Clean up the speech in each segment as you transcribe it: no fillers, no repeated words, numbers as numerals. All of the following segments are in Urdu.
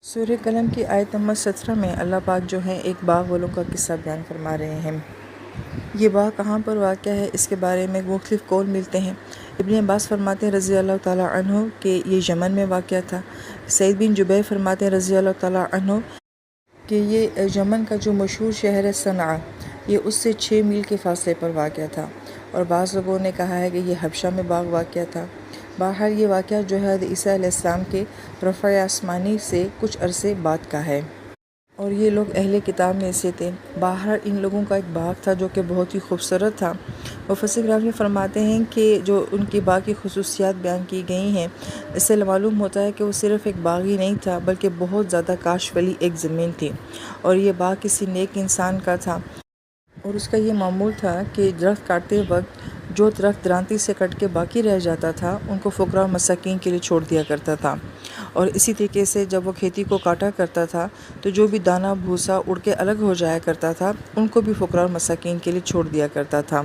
سورہ قلم کی آیت نمبر 17 میں اللہ پاک جو ہے ایک باغ والوں کا قصہ بیان فرما رہے ہیں۔ یہ باغ کہاں پر واقع ہے، اس کے بارے میں مختلف قول ملتے ہیں۔ ابن عباس فرماتے ہیں رضی اللہ تعالیٰ عنہ کہ یہ یمن میں واقع تھا۔ سعید بن جبیر فرماتے ہیں رضی اللہ تعالیٰ عنہ کہ یہ یمن کا جو مشہور شہر ہے صنعا، یہ اس سے 6 میل کے فاصلے پر واقع تھا، اور بعض لوگوں نے کہا ہے کہ یہ حبشہ میں باغ واقع تھا۔ بہرحال یہ واقعہ جو ہے عیسیٰ علیہ السلام کے رفع آسمانی سے کچھ عرصے بعد کا ہے، اور یہ لوگ اہل کتاب میں سے تھے۔ بہرحال ان لوگوں کا ایک باغ تھا جو کہ بہت ہی خوبصورت تھا۔ مفسر کرام فرماتے ہیں کہ جو ان کی باغ کی خصوصیات بیان کی گئی ہیں، اس سے معلوم ہوتا ہے کہ وہ صرف ایک باغ ہی نہیں تھا بلکہ بہت زیادہ کاش والی ایک زمین تھی، اور یہ باغ کسی نیک انسان کا تھا، اور اس کا یہ معمول تھا کہ درخت کاٹتے وقت جو درخت درانتی سے کٹ کے باقی رہ جاتا تھا ان کو فقراء و مساکین کے لیے چھوڑ دیا کرتا تھا، اور اسی طریقے سے جب وہ کھیتی کو کاٹا کرتا تھا تو جو بھی دانہ بھوسا اڑ کے الگ ہو جایا کرتا تھا ان کو بھی فقراء و مساکین کے لیے چھوڑ دیا کرتا تھا،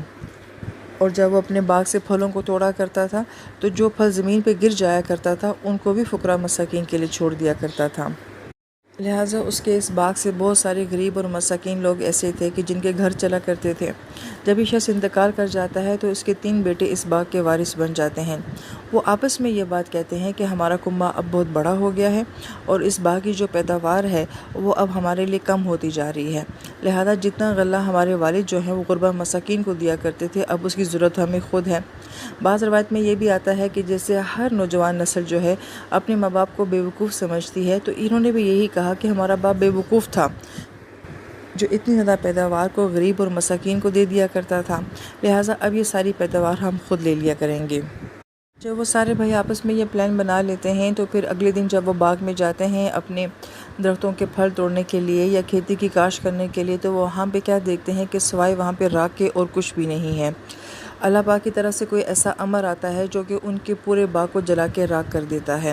اور جب وہ اپنے باغ سے پھلوں کو توڑا کرتا تھا تو جو پھل زمین پہ گر جایا کرتا تھا ان کو بھی فقراء و مساکین کے لیے چھوڑ دیا کرتا تھا۔ لہٰذا اس کے اس باغ سے بہت سارے غریب اور مساکین لوگ ایسے تھے کہ جن کے گھر چلا کرتے تھے۔ جب یہ شخص انتقال کر جاتا ہے تو اس کے 3 بیٹے اس باغ کے وارث بن جاتے ہیں۔ وہ آپس میں یہ بات کہتے ہیں کہ ہمارا کنبہ اب بہت بڑا ہو گیا ہے، اور اس باغ کی جو پیداوار ہے وہ اب ہمارے لیے کم ہوتی جا رہی ہے، لہذا جتنا غلہ ہمارے والد جو ہیں وہ غربا مساکین کو دیا کرتے تھے اب اس کی ضرورت ہمیں خود ہے۔ بعض روایت میں یہ بھی آتا ہے کہ جیسے ہر نوجوان نسل جو ہے اپنے ماں باپ کو بے وقوف سمجھتی ہے، تو انہوں نے بھی یہی کہا کہ ہمارا باپ بے وقوف تھا جو اتنی زیادہ پیداوار کو غریب اور مساکین کو دے دیا کرتا تھا، لہٰذا اب یہ ساری پیداوار ہم خود لے لیا کریں گے۔ جب وہ سارے بھائی آپس میں یہ پلان بنا لیتے ہیں تو پھر اگلے دن جب وہ باغ میں جاتے ہیں اپنے درختوں کے پھل توڑنے کے لیے یا کھیتی کی کاشت کرنے کے لیے، تو وہ وہاں پہ کیا دیکھتے ہیں کہ سوائے وہاں پہ راکھ کے اور کچھ بھی نہیں ہے۔ اللہ پاک کی طرف سے کوئی ایسا امر آتا ہے جو کہ ان کے پورے باغ کو جلا کے راکھ کر دیتا ہے۔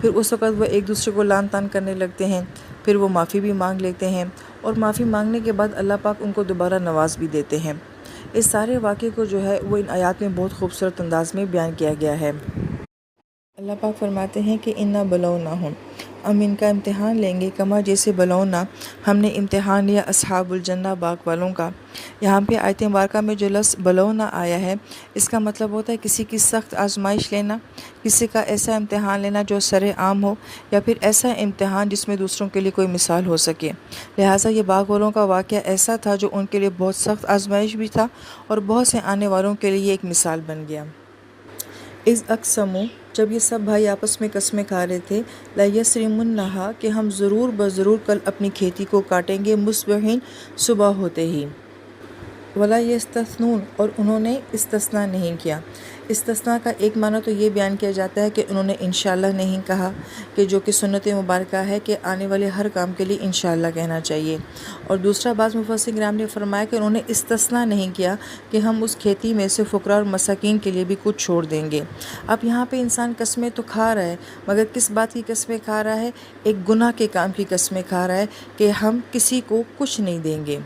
پھر اس وقت وہ ایک دوسرے کو لعن طعن کرنے لگتے ہیں، پھر وہ معافی بھی مانگ لیتے ہیں، اور معافی مانگنے کے بعد اللہ پاک ان کو دوبارہ نواز بھی دیتے ہیں۔ اس سارے واقعے کو جو ہے وہ ان آیات میں بہت خوبصورت انداز میں بیان کیا گیا ہے۔ اللہ پاک فرماتے ہیں کہ اِنَّا بَلَوْنَاهُمْ، ہم ان کا امتحان لیں گے، کما جیسے بلونا ہم نے امتحان لیا اصحاب الجنہ باغ والوں کا۔ یہاں پہ آیت مبارکہ میں جو لفظ بلونا آیا ہے اس کا مطلب ہوتا ہے کسی کی سخت آزمائش لینا، کسی کا ایسا امتحان لینا جو سر عام ہو، یا پھر ایسا امتحان جس میں دوسروں کے لیے کوئی مثال ہو سکے۔ لہٰذا یہ باغ والوں کا واقعہ ایسا تھا جو ان کے لیے بہت سخت آزمائش بھی تھا، اور بہت سے آنے والوں کے لیے ایک مثال بن گیا۔ اِذ اقسموا، جب یہ سب بھائی آپس میں قسمیں کھا رہے تھے، لَيَسْرِمُنَّهَا، کہ ہم ضرور بضرور کل اپنی کھیتی کو کاٹیں گے، مُصْبِحِينَ، صبح ہوتے ہی۔ وَلَا يَسْتَثْنُونَ، اور انہوں نے استثناء نہیں کیا۔ استثناء کا ایک معنی تو یہ بیان کیا جاتا ہے کہ انہوں نے انشاءاللہ نہیں کہا، کہ جو کہ سنت مبارکہ ہے کہ آنے والے ہر کام کے لیے انشاءاللہ کہنا چاہیے، اور دوسرا بعض مفسرین کرام نے فرمایا کہ انہوں نے استثناء نہیں کیا کہ ہم اس کھیتی میں سے فقراء اور مساکین کے لیے بھی کچھ چھوڑ دیں گے۔ اب یہاں پہ انسان قسمیں تو کھا رہا ہے، مگر کس بات کی قسمیں کھا رہا ہے؟ ایک گناہ کے کام کی قسمیں کھا رہا ہے کہ ہم کسی کو کچھ نہیں دیں گے۔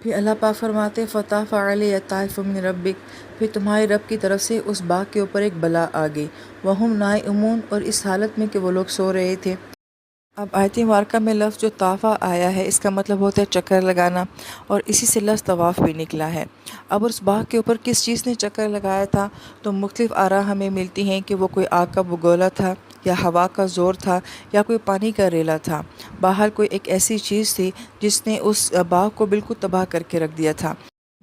پھر اللہ پاک فرماتے فَطَافَ عَلَيْهِ طَائِفٌ مِّن رَبِّكَ، پھر تمہارے رب کی طرف سے اس باغ کے اوپر ایک بلا آ گئی، وَهُمْ نَائِمُونَ، اور اس حالت میں کہ وہ لوگ سو رہے تھے۔ اب آیت مبارکہ میں لفظ جو طافہ آیا ہے اس کا مطلب ہوتا ہے چکر لگانا، اور اسی سے لفظ طواف بھی نکلا ہے۔ اب اس باغ کے اوپر کس چیز نے چکر لگایا تھا، تو مختلف آراء ہمیں ملتی ہیں کہ وہ کوئی آگ کا بگولا تھا، یا ہوا کا زور تھا، یا کوئی پانی کا ریلا تھا، باہر کوئی ایک ایسی چیز تھی جس نے اس باغ کو بالکل تباہ کر کے رکھ دیا تھا۔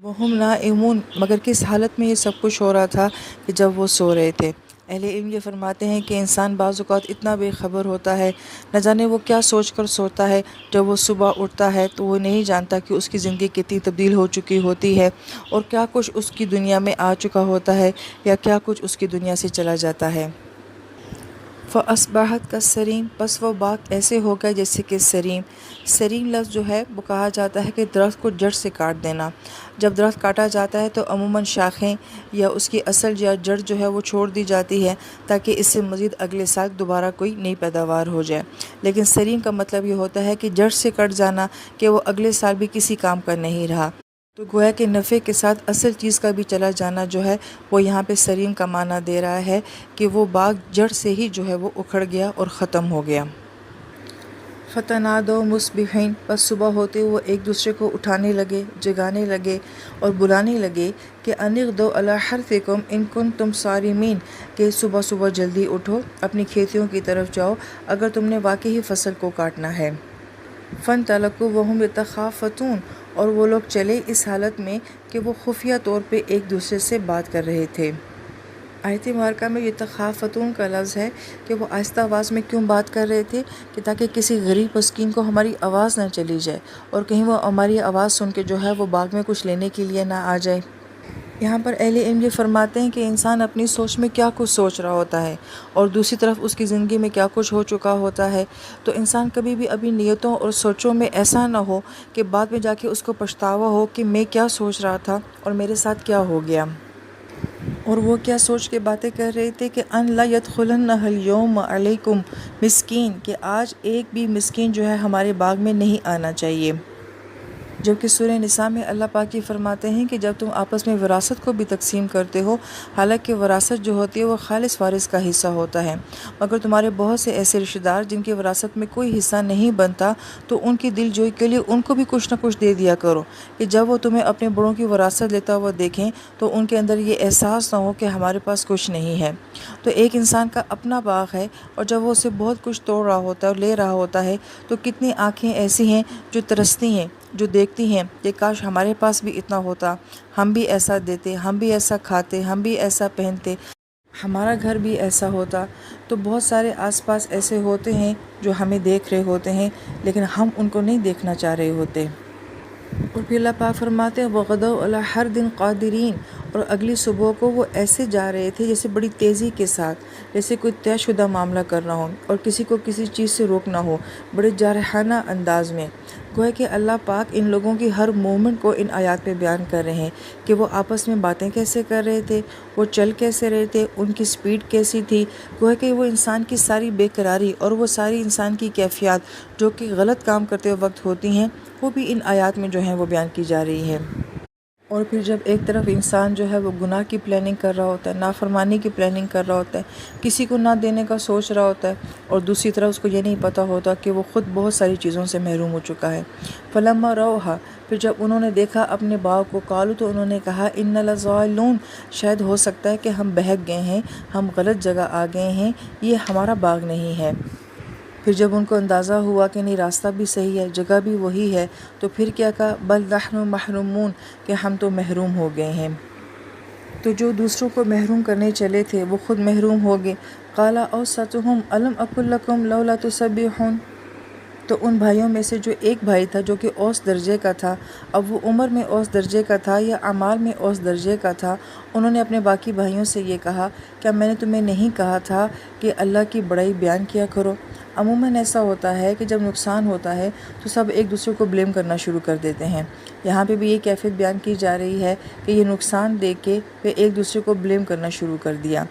وَهُمْ نَائِمُونَ، مگر کس حالت میں یہ سب کچھ ہو رہا تھا کہ جب وہ سو رہے تھے۔ اہل علم یہ فرماتے ہیں کہ انسان بعض اوقات اتنا بے خبر ہوتا ہے، نہ جانے وہ کیا سوچ کر سوتا ہے، جب وہ صبح اٹھتا ہے تو وہ نہیں جانتا کہ اس کی زندگی کتنی تبدیل ہو چکی ہوتی ہے، اور کیا کچھ اس کی دنیا میں آ چکا ہوتا ہے، یا کیا کچھ اس کی دنیا سے چلا جاتا ہے۔ فَأَصْبَحَتْ كَالصَّرِيمِ، پس وہ باغ ایسے ہو گیا جیسے کہ سریم۔ سریم لفظ جو ہے وہ کہا جاتا ہے کہ درخت کو جڑ سے کاٹ دینا۔ جب درخت کاٹا جاتا ہے تو عموماً شاخیں یا اس کی اصل یا جڑ جو ہے وہ چھوڑ دی جاتی ہے تاکہ اس سے مزید اگلے سال دوبارہ کوئی نئی پیداوار ہو جائے، لیکن سریم کا مطلب یہ ہوتا ہے کہ جڑ سے کٹ جانا، کہ وہ اگلے سال بھی کسی کام کا نہیں رہا، تو گویا کہ نفع کے ساتھ اصل چیز کا بھی چلا جانا جو ہے وہ یہاں پہ سریم کا معنی دے رہا ہے کہ وہ باغ جڑ سے ہی جو ہے وہ اکھڑ گیا اور ختم ہو گیا۔ فتنادوا مصبحین، بس صبح ہوتے وہ ایک دوسرے کو اٹھانے لگے، جگانے لگے اور بلانے لگے کہ ان اغدوا علی حرثکم ان کنتم صارمین، کہ صبح صبح جلدی اٹھو، اپنی کھیتیوں کی طرف جاؤ اگر تم نے واقعی فصل کو کاٹنا ہے۔ فانطلقوا وہم یتخافتون، اور وہ لوگ چلے اس حالت میں کہ وہ خفیہ طور پہ ایک دوسرے سے بات کر رہے تھے۔ آیت مبارکہ میں یتخافتون کا لفظ ہے کہ وہ آہستہ آواز میں کیوں بات کر رہے تھے، کہ تاکہ کسی غریب مسکین کو ہماری آواز نہ چلی جائے اور کہیں وہ ہماری آواز سن کے جو ہے وہ باغ میں کچھ لینے کے لیے نہ آ جائے۔ یہاں پر اہل علم یہ فرماتے ہیں کہ انسان اپنی سوچ میں کیا کچھ سوچ رہا ہوتا ہے اور دوسری طرف اس کی زندگی میں کیا کچھ ہو چکا ہوتا ہے، تو انسان کبھی بھی اپنی نیتوں اور سوچوں میں ایسا نہ ہو کہ بعد میں جا کے اس کو پچھتاوا ہو کہ میں کیا سوچ رہا تھا اور میرے ساتھ کیا ہو گیا۔ اور وہ کیا سوچ کے باتیں کر رہے تھے کہ ان لا يدخلنها اليوم علیکم مسکین، کہ آج ایک بھی مسکین جو ہے ہمارے باغ میں نہیں آنا چاہیے۔ جبکہ سورہ نساء میں اللہ پاک یہ فرماتے ہیں کہ جب تم آپس میں وراثت کو بھی تقسیم کرتے ہو، حالانکہ وراثت جو ہوتی ہے وہ خالص وارث کا حصہ ہوتا ہے، مگر تمہارے بہت سے ایسے رشتہ دار جن کی وراثت میں کوئی حصہ نہیں بنتا، تو ان کی دل جوئی کے لیے ان کو بھی کچھ نہ کچھ دے دیا کرو، کہ جب وہ تمہیں اپنے بڑوں کی وراثت لیتا ہوا دیکھیں تو ان کے اندر یہ احساس نہ ہو کہ ہمارے پاس کچھ نہیں ہے۔ تو ایک انسان کا اپنا باغ ہے اور جب وہ اسے بہت کچھ توڑ رہا ہوتا ہے اور لے رہا ہوتا ہے، تو کتنی آنکھیں ایسی ہیں جو ترستی ہیں، جو دیکھتی ہیں کہ کاش ہمارے پاس بھی اتنا ہوتا، ہم بھی ایسا دیتے، ہم بھی ایسا کھاتے، ہم بھی ایسا پہنتے، ہمارا گھر بھی ایسا ہوتا۔ تو بہت سارے آس پاس ایسے ہوتے ہیں جو ہمیں دیکھ رہے ہوتے ہیں لیکن ہم ان کو نہیں دیکھنا چاہ رہے ہوتے۔ اور پھر اللہ پاک فرماتے ہیں وَغَدَوْا عَلَىٰ حَرْدٍ قَادِرِينَ، اور اگلی صبح کو وہ ایسے جا رہے تھے جیسے بڑی تیزی کے ساتھ، جیسے کوئی طے شدہ معاملہ کرنا ہو اور کسی کو کسی چیز سے روکنا ہو، بڑے جارحانہ انداز میں۔ گویا کہ اللہ پاک ان لوگوں کی ہر مومنٹ کو ان آیات میں بیان کر رہے ہیں کہ وہ آپس میں باتیں کیسے کر رہے تھے، وہ چل کیسے رہے تھے، ان کی سپیڈ کیسی تھی۔ گویا کہ وہ انسان کی ساری بے قراری اور وہ ساری انسان کی کیفیات جو کہ غلط کام کرتے وقت ہوتی ہیں، وہ بھی ان آیات میں جو ہیں وہ بیان کی جا رہی ہے۔ اور پھر جب ایک طرف انسان جو ہے وہ گناہ کی پلاننگ کر رہا ہوتا ہے، نافرمانی کی پلاننگ کر رہا ہوتا ہے، کسی کو نہ دینے کا سوچ رہا ہوتا ہے، اور دوسری طرف اس کو یہ نہیں پتہ ہوتا کہ وہ خود بہت ساری چیزوں سے محروم ہو چکا ہے۔ فلما رأوها، پھر جب انہوں نے دیکھا اپنے باغ کو، قالوا، تو انہوں نے کہا ان لضالون، شاید ہو سکتا ہے کہ ہم بہک گئے ہیں، ہم غلط جگہ آ گئے ہیں، یہ ہمارا باغ نہیں ہے۔ پھر جب ان کو اندازہ ہوا کہ نہیں راستہ بھی صحیح ہے، جگہ بھی وہی ہے، تو پھر کیا کہا بل نحن محرومون، کہ ہم تو محروم ہو گئے ہیں۔ تو جو دوسروں کو محروم کرنے چلے تھے وہ خود محروم ہو گئے۔ قال اوسطهم الم اقل لكم لولا تسبحون، تو ان بھائیوں میں سے جو ایک بھائی تھا جو کہ اوس درجے کا تھا، اب وہ عمر میں اوس درجے کا تھا یا اعمال میں اوس درجے کا تھا، انہوں نے اپنے باقی بھائیوں سے یہ کہا کیا میں نے تمہیں نہیں کہا تھا کہ اللہ کی بڑائی بیان کیا کرو۔ عموماً ایسا ہوتا ہے کہ جب نقصان ہوتا ہے تو سب ایک دوسرے کو بلیم کرنا شروع کر دیتے ہیں۔ یہاں پہ بھی یہ کیفیت بیان کی جا رہی ہے کہ یہ نقصان دیکھ کے پھر ایک دوسرے کو بلیم کرنا شروع کر دیا۔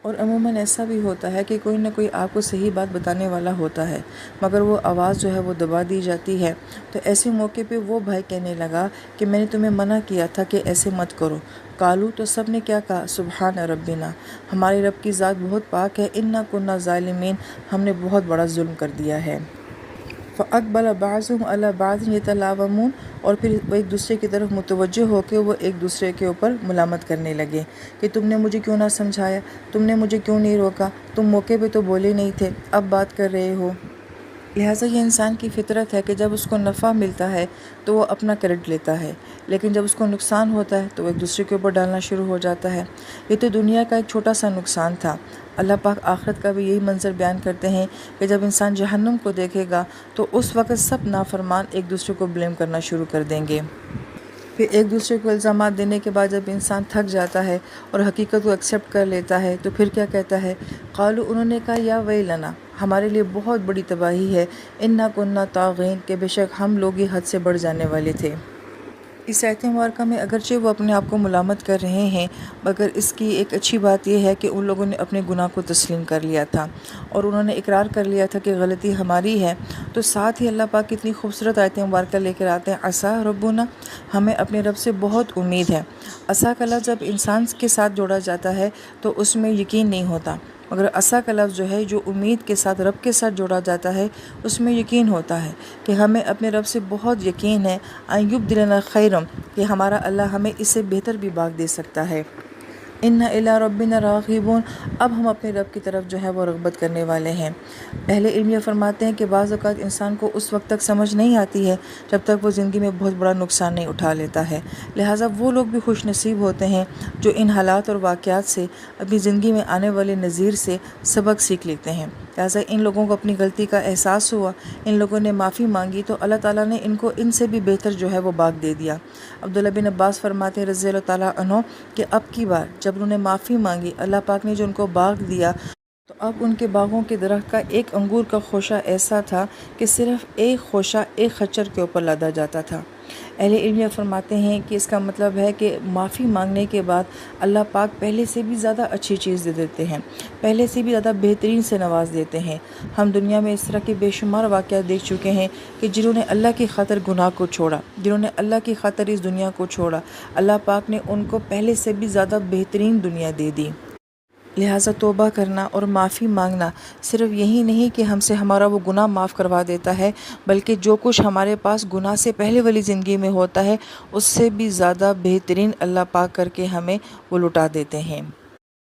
اور عموماً ایسا بھی ہوتا ہے کہ کوئی نہ کوئی آپ کو صحیح بات بتانے والا ہوتا ہے مگر وہ آواز جو ہے وہ دبا دی جاتی ہے۔ تو ایسے موقع پہ وہ بھائی کہنے لگا کہ میں نے تمہیں منع کیا تھا کہ ایسے مت کرو۔ قالو، تو سب نے کیا کہا سبحان ربنا، ہمارے رب کی ذات بہت پاک ہے، انا کنا ظالمین، ہم نے بہت بڑا ظلم کر دیا ہے۔ فَأَقْبَلَ بَعْضُهُمْ عَلَى بَعْضٍ يَتَلَاوَمُونَ، اور پھر وہ ایک دوسرے کی طرف متوجہ ہو کے وہ ایک دوسرے کے اوپر ملامت کرنے لگے کہ تم نے مجھے کیوں نہ سمجھایا، تم نے مجھے کیوں نہیں روکا، تم موقع پہ تو بولے نہیں تھے، اب بات کر رہے ہو۔ لہٰذا یہ انسان کی فطرت ہے کہ جب اس کو نفع ملتا ہے تو وہ اپنا کریڈٹ لیتا ہے، لیکن جب اس کو نقصان ہوتا ہے تو وہ ایک دوسرے کے اوپر ڈالنا شروع ہو جاتا ہے۔ یہ تو دنیا کا ایک چھوٹا سا نقصان تھا۔ اللہ پاک آخرت کا بھی یہی منظر بیان کرتے ہیں کہ جب انسان جہنم کو دیکھے گا تو اس وقت سب نافرمان ایک دوسرے کو بلیم کرنا شروع کر دیں گے۔ پھر ایک دوسرے کو الزامات دینے کے بعد جب انسان تھک جاتا ہے اور حقیقت کو ایکسیپٹ کر لیتا ہے تو پھر کیا کہتا ہے، قالو، انہوں نے کہا یا ویلنا، ہمارے لیے بہت بڑی تباہی ہے، انا کننا طاغین، کہ بے شک ہم لوگ ہی حد سے بڑھ جانے والے تھے۔ اس آیت مبارکہ میں اگرچہ وہ اپنے آپ کو ملامت کر رہے ہیں مگر اس کی ایک اچھی بات یہ ہے کہ ان لوگوں نے اپنے گناہ کو تسلیم کر لیا تھا اور انہوں نے اقرار کر لیا تھا کہ غلطی ہماری ہے۔ تو ساتھ ہی اللہ پاک کتنی خوبصورت آیت مبارکہ لے کر آتے ہیں، عسیٰ ربنا، ہمیں اپنے رب سے بہت امید ہے۔ عسیٰ کا لفظ جب انسان کے ساتھ جوڑا جاتا ہے تو اس میں یقین نہیں ہوتا، مگر عسا کا لفظ جو ہے جو امید کے ساتھ رب کے ساتھ جوڑا جاتا ہے اس میں یقین ہوتا ہے کہ ہمیں اپنے رب سے بہت یقین ہے ان یبدلنا خیرم کہ ہمارا اللہ ہمیں اس سے بہتر بھی باغ دے سکتا ہے۔ ان الی ربنا راغبون، اب ہم اپنے رب کی طرف جو ہے وہ رغبت کرنے والے ہیں۔ اہل علم یہ فرماتے ہیں کہ بعض اوقات انسان کو اس وقت تک سمجھ نہیں آتی ہے جب تک وہ زندگی میں بہت بڑا نقصان نہیں اٹھا لیتا ہے، لہٰذا وہ لوگ بھی خوش نصیب ہوتے ہیں جو ان حالات اور واقعات سے اپنی زندگی میں آنے والے نذیر سے سبق سیکھ لیتے ہیں۔ لہٰذا ان لوگوں کو اپنی غلطی کا احساس ہوا، ان لوگوں نے معافی مانگی تو اللہ تعالیٰ نے ان کو ان سے بھی بہتر جو ہے وہ باغ دے دیا۔ عبداللہ بن عباس فرماتے ہیں رضی اللہ تعالیٰ عنہ کہ اب کی بار جب انہوں نے معافی مانگی، اللہ پاک نے جو ان کو باغ دیا تو اب ان کے باغوں کے درخت کا ایک انگور کا خوشہ ایسا تھا کہ صرف ایک خوشہ ایک خچر کے اوپر لادا جاتا تھا۔ اہل علم یہ فرماتے ہیں کہ اس کا مطلب ہے کہ معافی مانگنے کے بعد اللہ پاک پہلے سے بھی زیادہ اچھی چیز دے دیتے ہیں، پہلے سے بھی زیادہ بہترین سے نواز دیتے ہیں۔ ہم دنیا میں اس طرح کے بے شمار واقعات دیکھ چکے ہیں کہ جنہوں نے اللہ کی خاطر گناہ کو چھوڑا، جنہوں نے اللہ کی خاطر اس دنیا کو چھوڑا، اللہ پاک نے ان کو پہلے سے بھی زیادہ بہترین دنیا دے دی۔ لہٰذا توبہ کرنا اور معافی مانگنا صرف یہی نہیں کہ ہم سے ہمارا وہ گناہ معاف کروا دیتا ہے، بلکہ جو کچھ ہمارے پاس گناہ سے پہلے والی زندگی میں ہوتا ہے اس سے بھی زیادہ بہترین اللہ پاک کر کے ہمیں وہ لٹا دیتے ہیں۔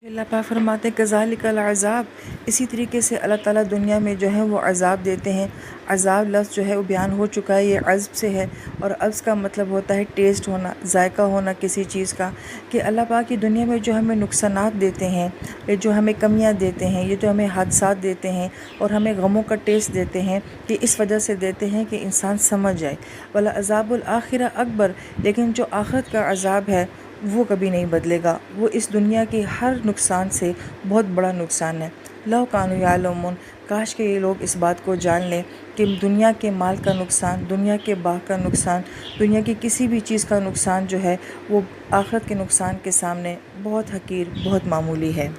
اللہ پاک فرماتے ہیں کذالک العذاب، اسی طریقے سے اللہ تعالیٰ دنیا میں جو ہے وہ عذاب دیتے ہیں۔ عذاب لفظ جو ہے وہ بیان ہو چکا ہے، یہ عذب سے ہے، اور عذب کا مطلب ہوتا ہے ٹیسٹ ہونا، ذائقہ ہونا کسی چیز کا، کہ اللہ پاک کی دنیا میں جو ہمیں نقصانات دیتے ہیں، یہ جو ہمیں کمیاں دیتے ہیں، یہ جو ہمیں حادثات دیتے ہیں اور ہمیں غموں کا ٹیسٹ دیتے ہیں، کہ اس وجہ سے دیتے ہیں کہ انسان سمجھ جائے۔ وَلَعَذَابُ الْآخِرَةِ اکبر، لیکن جو آخرت کا عذاب ہے وہ کبھی نہیں بدلے گا، وہ اس دنیا کے ہر نقصان سے بہت بڑا نقصان ہے۔ لَوْ كَانُوا يَعْلَمُونَ، کاش کہ یہ لوگ اس بات کو جان لیں کہ دنیا کے مال کا نقصان، دنیا کے باغ کا نقصان، دنیا کی کسی بھی چیز کا نقصان جو ہے وہ آخرت کے نقصان کے سامنے بہت حقیر، بہت معمولی ہے۔